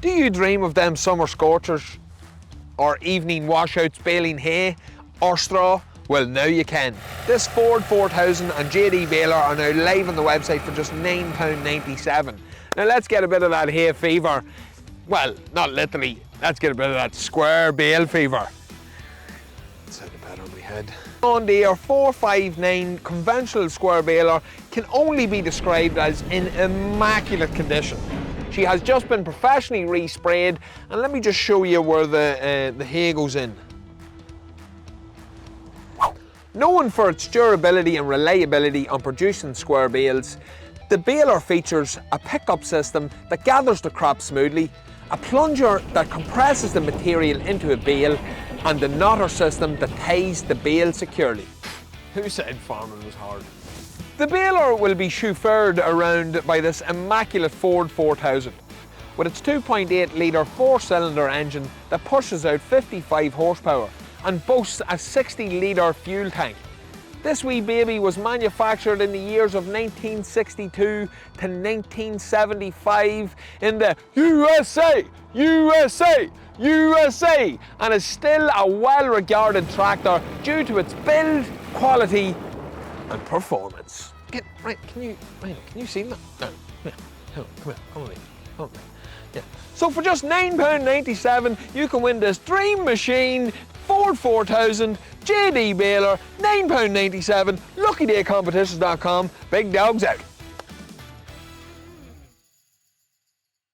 Do you dream of them summer scorchers or evening washouts baling hay or straw? Well, now you can. This Ford 4000 and JD Baler are now live on the website for just £9.97. Now let's get a bit of that hay fever. Well, not literally, let's get a bit of that square bale fever. That sounded better in my head. John Deere 459 conventional square baler can only be described as in immaculate condition. She has just been professionally resprayed, and let me just show you where the hay goes in. Known for its durability and reliability on producing square bales, the baler features a pickup system that gathers the crop smoothly, a plunger that compresses the material into a bale, and the knotter system that ties the bale securely. Who said farming was hard? The baler will be chauffeured around by this immaculate Ford 4000 with its 2.8 litre 4-cylinder engine that pushes out 55 horsepower and boasts a 60 litre fuel tank. This wee baby was manufactured in the years of 1962 to 1975 in the USA, and is still a well-regarded tractor due to its build, quality and performance. Can you see that? No, yeah, come on, come on. Yeah. So for just £9.97, you can win this dream machine, Ford 4000, JD Baler, £9.97, luckydaycompetitions.com. Big dogs out.